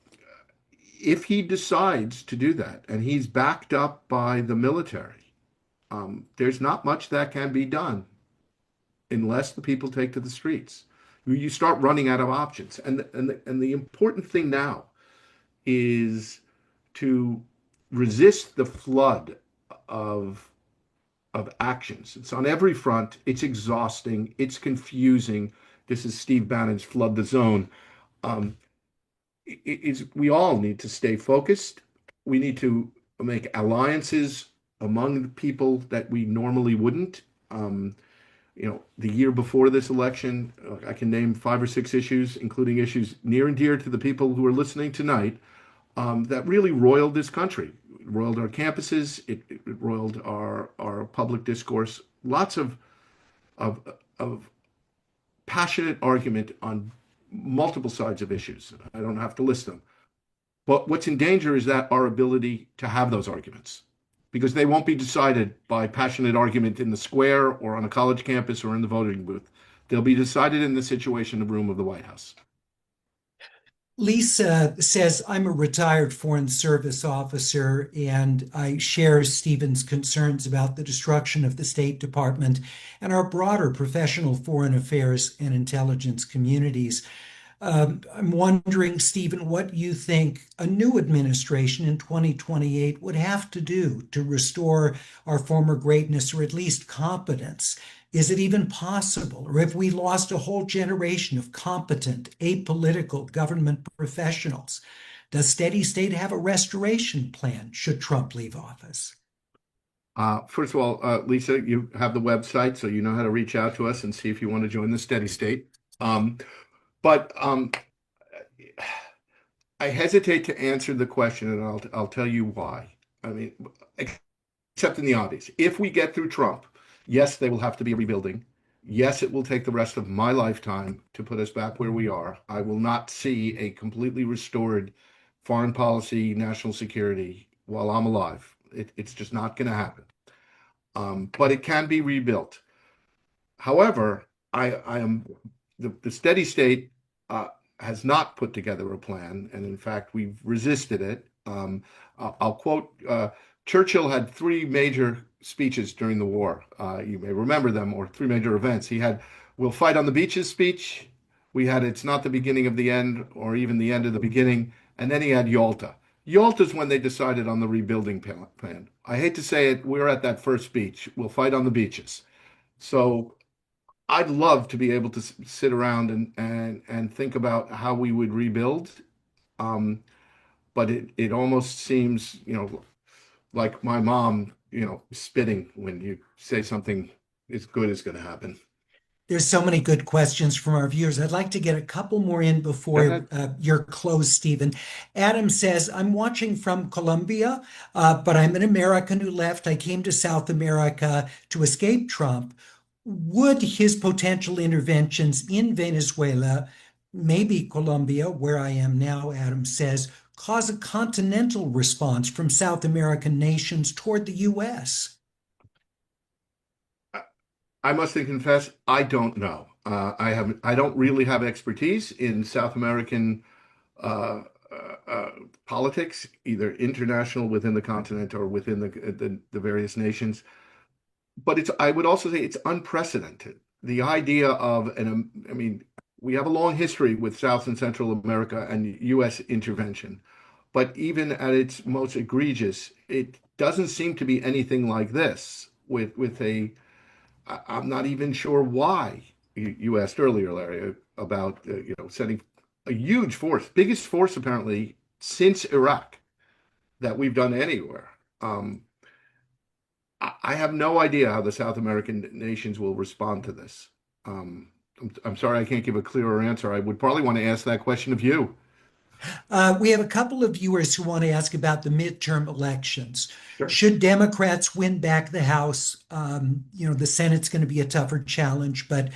if he decides to do that and he's backed up by the military, there's not much that can be done unless the people take to the streets. You start running out of options. And the important thing now is to resist the flood of actions. It's on every front. It's exhausting. It's confusing. This is Steve Bannon's flood the zone. Um, we all need to stay focused. We need to make alliances among people that we normally wouldn't. The year before this election, I can name 5 or 6 issues, including issues near and dear to the people who are listening tonight, that really roiled this country. It roiled our campuses. It roiled our public discourse. Lots of of passionate argument on multiple sides of issues. I don't have to list them. But what's in danger is that our ability to have those arguments, because they won't be decided by passionate argument in the square or on a college campus or in the voting booth. They'll be decided in the Situation Room of the White House. Lisa says, I'm a retired Foreign Service officer, and I share Stephen's concerns about the destruction of the State Department and our broader professional foreign affairs and intelligence communities. I'm wondering, Stephen, what you think a new administration in 2028 would have to do to restore our former greatness or at least competence. Is it even possible? Or have we lost a whole generation of competent, apolitical government professionals? Does Steady State have a restoration plan should Trump leave office? First of all, Lisa, you have the website, so you know how to reach out to us and see if you want to join the Steady State. But I hesitate to answer the question, and I'll tell you why. I mean, except in the obvious. If we get through Trump, yes, they will have to be rebuilding. Yes, it will take the rest of my lifetime to put us back where we are. I will not see a completely restored foreign policy, national security while I'm alive. It's just not going to happen. But it can be rebuilt. However, I am the steady state has not put together a plan, and in fact, we've resisted it. I'll quote Churchill had 3 major speeches during the war. You may remember them, or 3 major events. He had "We'll fight on the beaches" speech. We had "It's not the beginning of the end, or even the end of the beginning," and then he had Yalta. Yalta's when they decided on the rebuilding plan. I hate to say it, we're at that first speech. We'll fight on the beaches. So I'd love to be able to sit around and think about how we would rebuild. Um, but it almost seems, like my mom, spitting when you say something as good is going to happen. There's so many good questions from our viewers. I'd like to get a couple more in Go before ahead. you're closed, Stephen. Adam says, I'm watching from Colombia, but I'm an American who left. I came to South America to escape Trump. Would his potential interventions in Venezuela, maybe Colombia, where I am now, Adam says, cause a continental response from South American nations toward the U.S.? I must confess, I don't know. I don't really have expertise in South American uh, politics, either international within the continent or within the various nations. But I would also say it's unprecedented. The idea of I mean, we have a long history with South and Central America and U.S. intervention, but even at its most egregious, it doesn't seem to be anything like this. I'm not even sure why. You asked earlier, Larry, about sending a huge force, biggest force apparently since Iraq that we've done anywhere. Um, I have no idea how the South American nations will respond to this. I'm sorry I can't give a clearer answer. I would probably want to ask that question of you. We have a couple of viewers who want to ask about the midterm elections. Sure. Should Democrats win back the House, the Senate's going to be a tougher challenge, but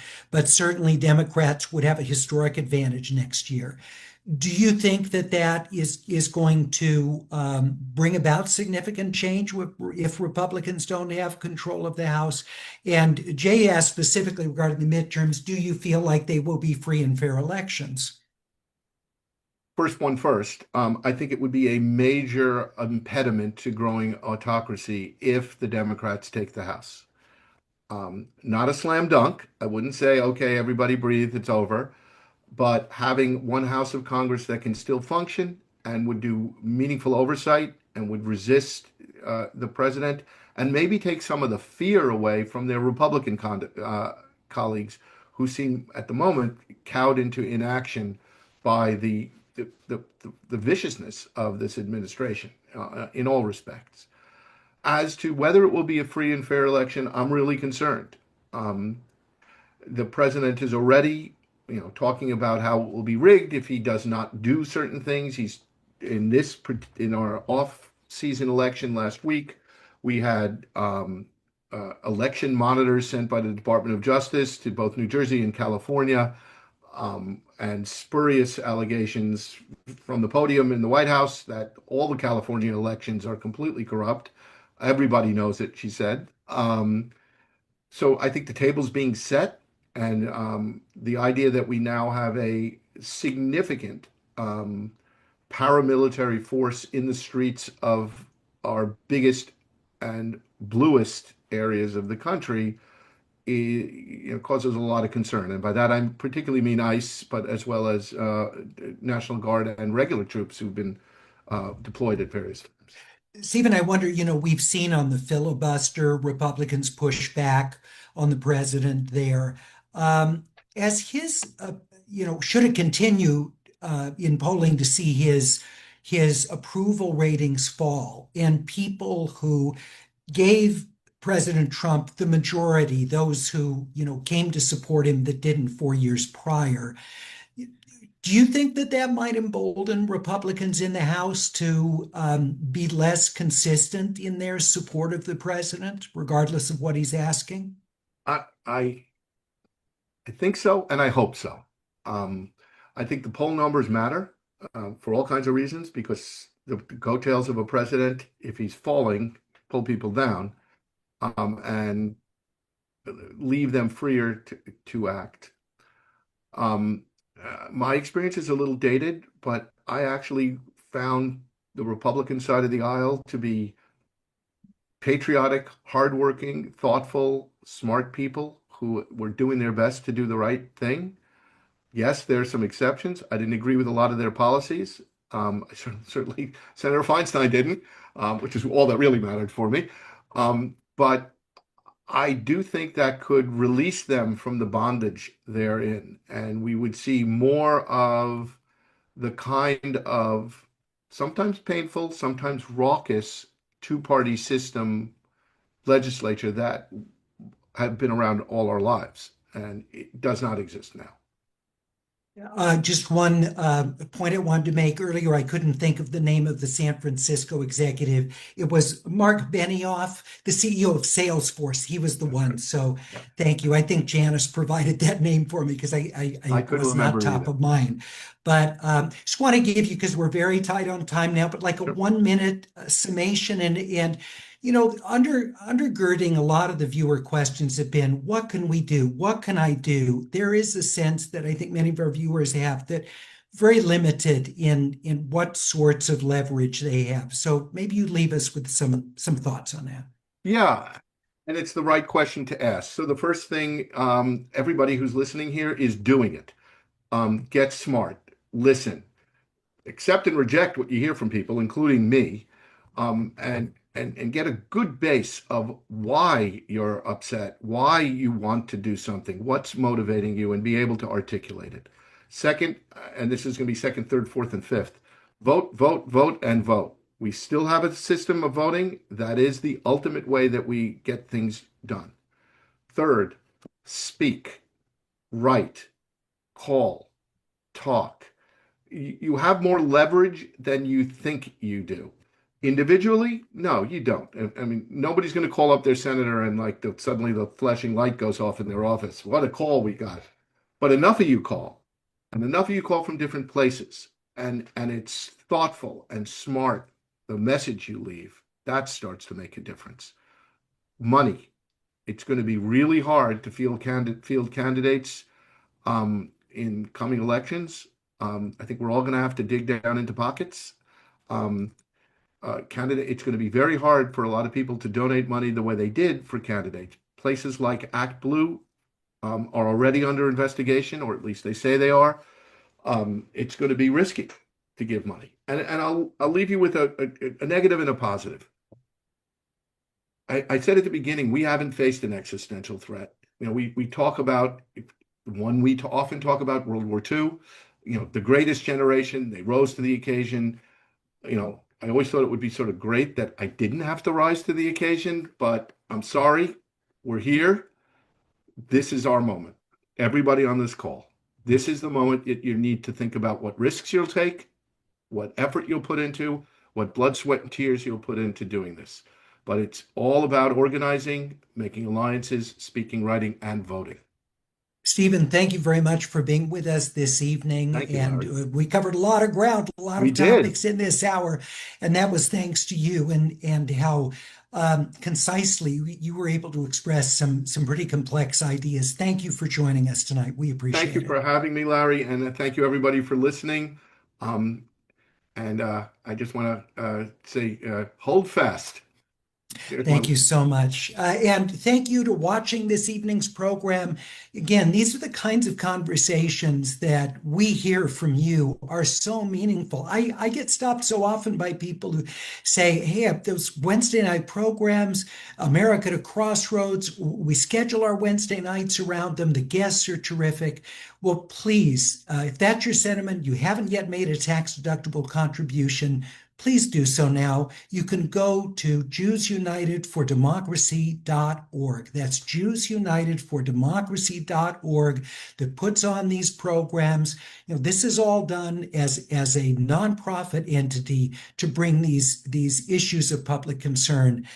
certainly Democrats would have a historic advantage next year. Do you think that is going to bring about significant change if Republicans don't have control of the House? And Jay asked specifically regarding the midterms, do you feel like they will be free and fair elections? First one first. I think it would be a major impediment to growing autocracy if the Democrats take the House. Not a slam dunk. I wouldn't say, okay, everybody breathe, it's over. But having one House of Congress that can still function and would do meaningful oversight and would resist the president and maybe take some of the fear away from their Republican colleagues who seem at the moment cowed into inaction by the viciousness of this administration in all respects. As to whether it will be a free and fair election, I'm really concerned. Um, the president is already, talking about how it will be rigged if he does not do certain things. He's in our off-season election last week. We had election monitors sent by the Department of Justice to both New Jersey and California, and spurious allegations from the podium in the White House that all the California elections are completely corrupt. Everybody knows it, she said. So I think the table's being set, and the idea that we now have a significant paramilitary force in the streets of our biggest and bluest areas of the country causes a lot of concern. And by that, I particularly mean ICE, but as well as National Guard and regular troops who've been deployed at various times. Stephen, I wonder, we've seen on the filibuster, Republicans push back on the president there. As his, should it continue in polling to see his approval ratings fall, and people who gave President Trump the majority, those who, came to support him that didn't 4 years prior, do you think that that might embolden Republicans in the House to be less consistent in their support of the president, regardless of what he's asking? I think so, and I hope so. Um, I think the poll numbers matter for all kinds of reasons because the coattails of a president, if he's falling, pull people down and leave them freer to act. Um, my experience is a little dated, but I actually found the Republican side of the aisle to be patriotic, hardworking, thoughtful, smart people who were doing their best to do the right thing. Yes, there are some exceptions. I didn't agree with a lot of their policies. Certainly, Senator Feinstein didn't, which is all that really mattered for me. But I do think that could release them from the bondage they're in, and we would see more of the kind of sometimes painful, sometimes raucous two-party system legislature that had been around all our lives, and it does not exist now. Just one point I wanted to make earlier. I couldn't think of the name of the San Francisco executive. It was Mark Benioff, the CEO of Salesforce. He was the one. So Yeah. thank you. I think Janice provided that name for me because I I couldn't was not remember top either. of mind. But just want to give you, because we're very tight on time now, but like a Sure. 1 minute summation and undergirding a lot of the viewer questions have been, what can we do? What can I do? There is a sense that I think many of our viewers have that very limited in what sorts of leverage they have. So maybe you leave us with some thoughts on that. Yeah, and it's the right question to ask. So the first thing, everybody who's listening here is doing it. Get smart, listen, accept and reject what you hear from people, including me, and get a good base of why you're upset, why you want to do something, what's motivating you, and be able to articulate it. Second, and this is going to be second, third, fourth, and fifth, vote, vote, vote, and vote. We still have a system of voting. That is the ultimate way that we get things done. Third, speak, write, call, talk. You have more leverage than you think you do. Individually, no, you don't. I mean, nobody's going to call up their senator and like suddenly the flashing light goes off in their office. What a call we got. But enough of you call, and enough of you call from different places, and it's thoughtful and smart. The message you leave, that starts to make a difference. Money. It's going to be really hard to field candidates in coming elections. I think we're all going to have to dig down into pockets. Um, it's going to be very hard for a lot of people to donate money the way they did for candidates. Places like Act Blue are already under investigation, or at least they say they are. It's going to be risky. to give money. And I'll leave you with a negative and a positive. I said at the beginning, we haven't faced an existential threat. We talk about one, often talk about World War II, the greatest generation, they rose to the occasion. I always thought it would be sort of great that I didn't have to rise to the occasion, but I'm sorry, we're here. This is our moment. Everybody on this call, this is the moment that you need to think about what risks you'll take, what effort you'll put into, what blood, sweat, and tears you'll put into doing this. But it's all about organizing, making alliances, speaking, writing, and voting. Stephen, thank you very much for being with us this evening. Thank you, And Larry. we covered a lot of ground, a lot We of did. topics in this hour. And that was thanks to you and how concisely you were able to express some pretty complex ideas. Thank you for joining us tonight. We Thank you appreciate it. for having me, Larry, and thank you everybody for listening. And I just want to say, hold fast. Here's my Thank you so much. And thank you to watching this evening's program. Again, these are the kinds of conversations that we hear from you are so meaningful. I get stopped so often by people who say, hey, those Wednesday night programs, America to Crossroads, we schedule our Wednesday nights around them. The guests are terrific. Well, please, if that's your sentiment, you haven't yet made a tax-deductible contribution, please do so now. You can go to JewsUnitedForDemocracy.org. That's JewsUnitedForDemocracy.org that puts on these programs. This is all done as a nonprofit entity to bring these issues of public concern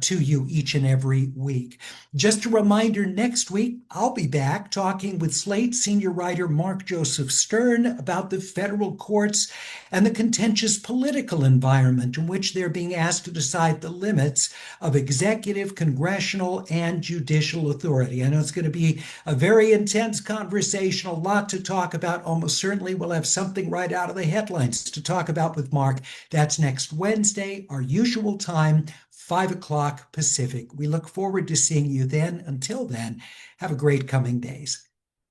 to you each and every week. Just a reminder, next week, I'll be back talking with Slate senior writer Mark Joseph Stern about the federal courts and the contentious political environment in which they're being asked to decide the limits of executive, congressional, and judicial authority. I know it's going to be a very intense conversation, a lot to talk about. Almost certainly we'll have something right out of the headlines to talk about with Mark. That's next Wednesday, our usual time, 5 o'clock Pacific. We look forward to seeing you then. Until then, have a great coming days.